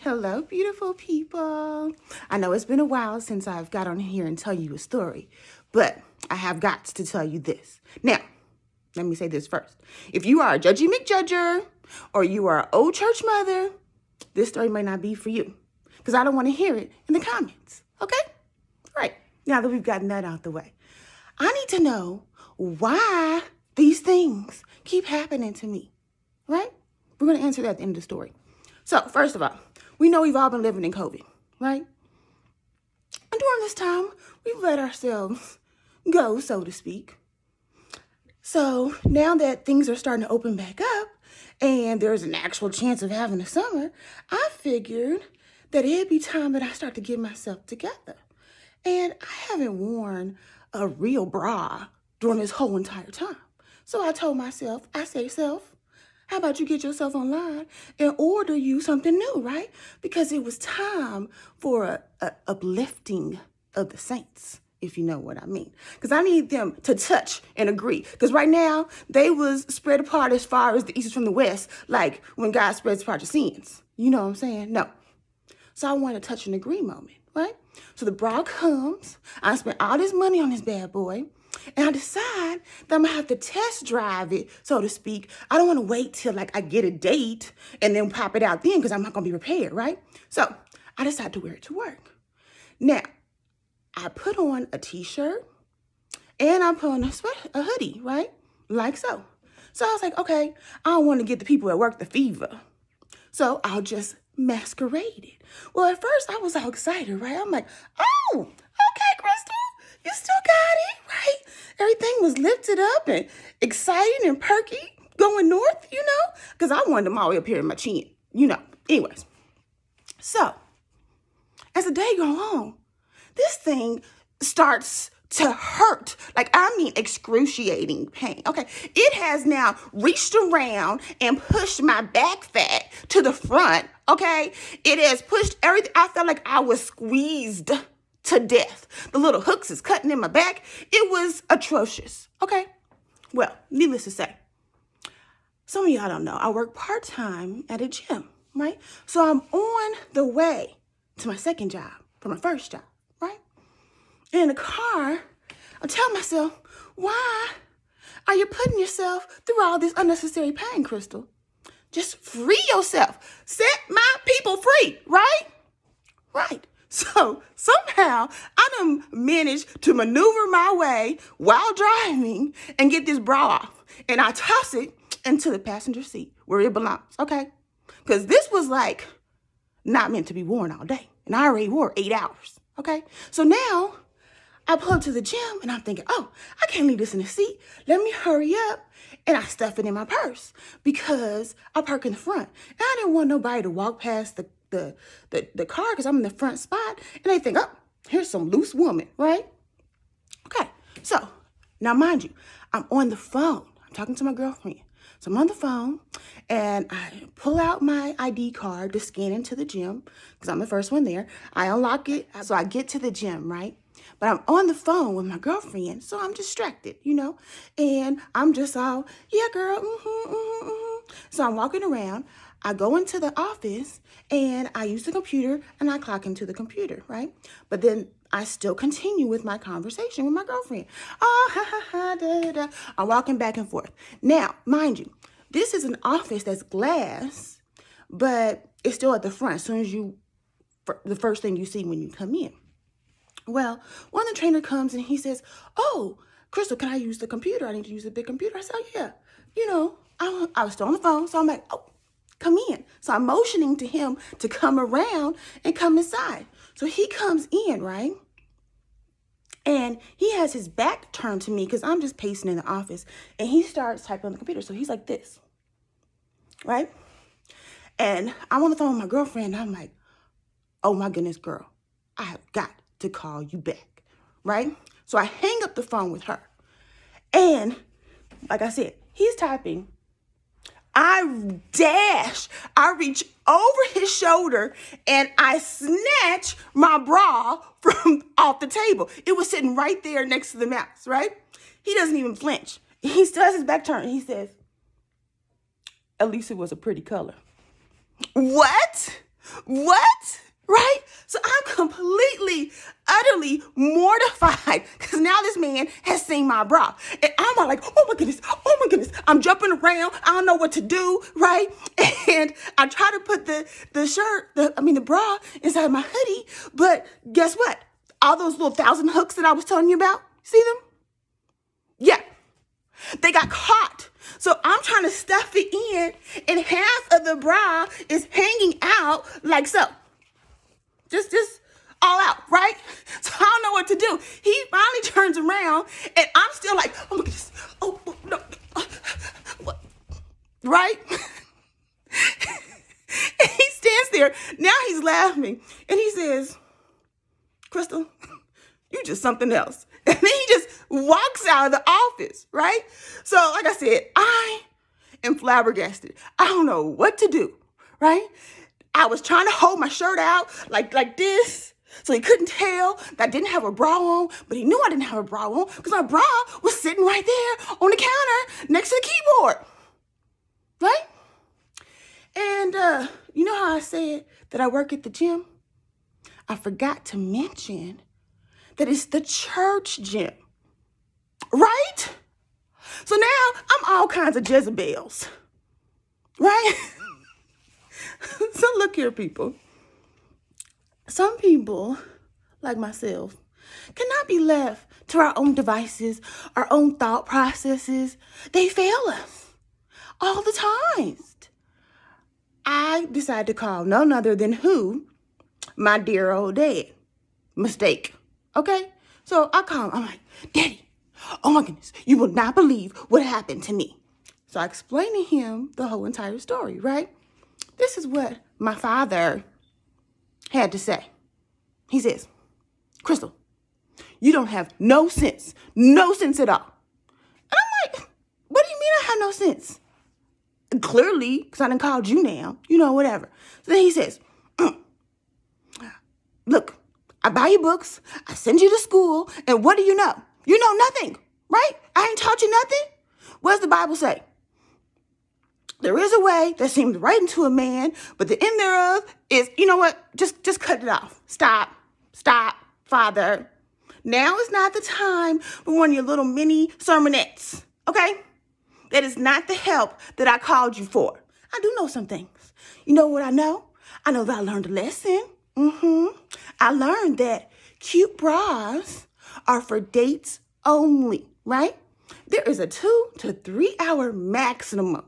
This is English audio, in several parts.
Hello, beautiful people. I know it's been a while since I've got on here and tell you a story, but I have got to tell you this. Now, let me say this first. If you are a judgy McJudger or you are an old church mother, this story may not be for you because I don't want to hear it in the comments, okay? Right, now that we've gotten that out the way. I need to know why these things keep happening to me, right? We're going to answer that at the end of the story. So, first of all, we know we've all been living in COVID, right? And during this time, we've let ourselves go, so to speak. So, now that things are starting to open back up and there's an actual chance of having a summer, I figured that it'd be time that I start to get myself together. And I haven't worn a real bra during this whole entire time. So I told myself, self, how about you get yourself online and order you something new, right? Because it was time for a uplifting of the saints, if you know what I mean. Because I need them to touch and agree. Because right now, they was spread apart as far as the east is from the west, like when God spreads apart your sins. You know what I'm saying? No. So I want a touch and agree moment, right? So the bra comes, I spent all this money on this bad boy, and I decide that I'm going to have to test drive it, so to speak. I don't want to wait till like I get a date and then pop it out then because I'm not going to be prepared, right? So I decide to wear it to work. Now, I put on a t-shirt and I put on a hoodie, right? Like so. So I was like, okay, I don't want to get the people at work the fever. So I'll just masquerade it. Well, at first I was all excited, right? I'm like, oh, okay, Crystal, you still got it, right? Everything was lifted up and exciting and perky going north, because I wanted them all the way up here in my chin, Anyways, so as the day goes on, this thing starts to hurt. Like, I mean, excruciating pain. Okay. It has now reached around and pushed my back fat to the front. Okay. It has pushed everything. I felt like I was squeezed to death. The little hooks is cutting in my back. It was atrocious. Okay. Well, needless to say, some of y'all don't know, I work part-time at a gym, right? So I'm on the way to my second job from my first job, right? In the car, I tell myself, why are you putting yourself through all this unnecessary pain, Crystal? Just free yourself. Set my people free, right? Right. So somehow I done managed to maneuver my way while driving and get this bra off. And I toss it into the passenger seat where it belongs, okay? Because this was like not meant to be worn all day. And I already wore 8 hours, okay? So now I pull up to the gym and I'm thinking, oh, I can't leave this in the seat. Let me hurry up. And I stuff it in my purse because I park in the front. And I didn't want nobody to walk past the car because I'm in the front spot. And they think, oh, here's some loose woman, right? Okay. So now, mind you, I'm on the phone. I'm talking to my girlfriend. So I'm on the phone and I pull out my ID card to scan into the gym because I'm the first one there. I unlock it so I get to the gym, right? But I'm on the phone with my girlfriend, so I'm distracted, and I'm just all, yeah, girl, So I'm walking around. I go into the office and I use the computer and I clock into the computer, right? But then I still continue with my conversation with my girlfriend. Oh, ha, ha, ha, da, da, da. I'm walking back and forth. Now, mind you, this is an office that's glass, but it's still at the front as soon as the first thing you see when you come in. Well, one of the trainer comes and he says, oh, Crystal, can I use the computer? I need to use the big computer. I said, oh, yeah. I was still on the phone. So I'm like, oh, come in. So I'm motioning to him to come around and come inside. So he comes in, right? And he has his back turned to me because I'm just pacing in the office. And he starts typing on the computer. So he's like this, right? And I'm on the phone with my girlfriend. And I'm like, oh, my goodness, girl, I have got to call you back, right? So I hang up the phone with her. And like I said, he's typing. I reach over his shoulder and I snatch my bra from off the table. It was sitting right there next to the mouse, right? He doesn't even flinch. He still has his back turned. He says, at least it was a pretty color. What? What? Right? So I'm completely, utterly mortified because now this man has seen my bra. And I'm all like, oh my goodness. I'm jumping around. I don't know what to do, right? And I try to put the bra inside my hoodie. But guess what? All those little 1,000 hooks that I was telling you about, see them? Yeah, they got caught. So I'm trying to stuff it in, and half of the bra is hanging out like so. Just all out, right? So I don't know what to do. He finally turns around, and I'm still like, oh my goodness, oh no, what? Right? And he stands there. Now he's laughing, and he says, Crystal, you just something else. And then he just walks out of the office, right? So like I said, I am flabbergasted. I don't know what to do, right? I was trying to hold my shirt out like this so he couldn't tell that I didn't have a bra on, but he knew I didn't have a bra on because my bra was sitting right there on the counter next to the keyboard, right? And you know how I said that I work at the gym? I forgot to mention that it's the church gym, right? So now I'm all kinds of Jezebels, right? So look here, people. Some people, like myself, cannot be left to our own devices, our own thought processes. They fail us all the time. I decided to call none other than who? My dear old dad. Mistake. Okay? So I call him. I'm like, Daddy, oh my goodness, you will not believe what happened to me. So I explained to him the whole entire story, right? This is what my father had to say. He says, Crystal, you don't have no sense at all. And I'm like, what do you mean I have no sense? Clearly, because I done called you now, whatever. So then he says, look, I buy you books, I send you to school, and what do you know? You know nothing, right? I ain't taught you nothing. What does the Bible say? There is a way that seems right into a man, but the end thereof is, you know what? Just cut it off. Stop, Father. Now is not the time for one of your little mini sermonettes, okay? That is not the help that I called you for. I do know some things. You know what I know? I know that I learned a lesson. I learned that cute bras are for dates only, right? There is a 2 to 3 hour maximum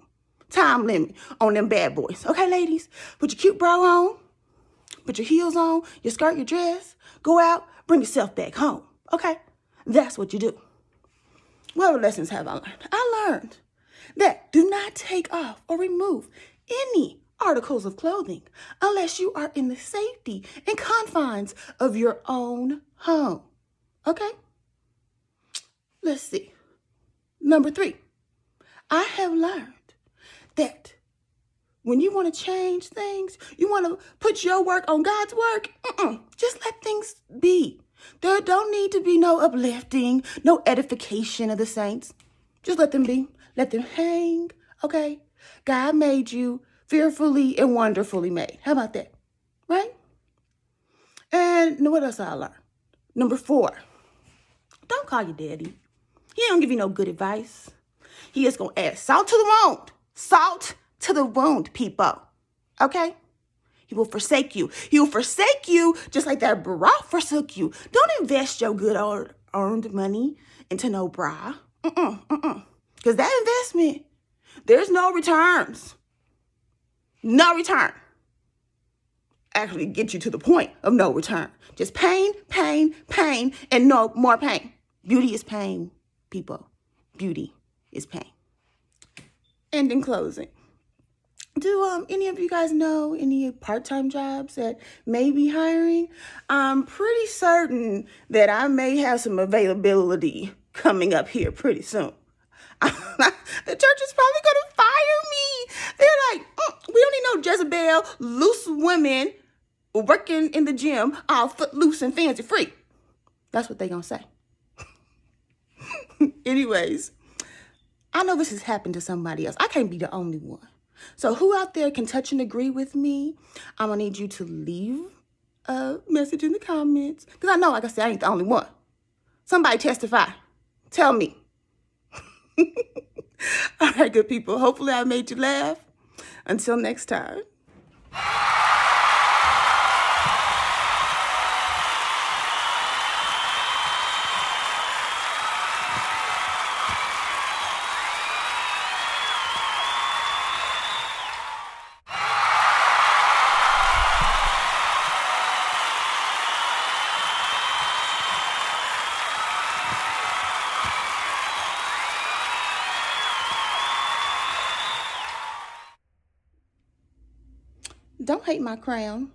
time limit on them bad boys. Okay, ladies? Put your cute bra on, put your heels on, your skirt, your dress, go out, bring yourself back home. Okay? That's what you do. What other lessons have I learned? I learned that do not take off or remove any articles of clothing unless you are in the safety and confines of your own home. Okay? Let's see. Number 3, I have learned that when you want to change things, you want to put your work on God's work, just let things be. There don't need to be no uplifting, no edification of the saints. Just let them be. Let them hang, okay? God made you fearfully and wonderfully made. How about that? Right? And what else I learned? Number 4, don't call your daddy. He don't give you no good advice. He is going to add salt to the wound. Salt to the wound, people. Okay? He will forsake you. He will forsake you just like that bra forsook you. Don't invest your good earned money into no bra. Because that investment, there's no returns. No return. Actually get you to the point of no return. Just pain, and no more pain. Beauty is pain, people. Beauty is pain. And in closing, do any of you guys know any part-time jobs that may be hiring? I'm pretty certain that I may have some availability coming up here pretty soon. The church is probably going to fire me. They're like, we don't need no Jezebel, loose women working in the gym, all footloose and fancy free. That's what they're going to say. Anyways, I know this has happened to somebody else. I can't be the only one. So who out there can touch and agree with me? I'm going to need you to leave a message in the comments. Because I know, like I said, I ain't the only one. Somebody testify. Tell me. All right, good people. Hopefully I made you laugh. Until next time. Don't hate my crown.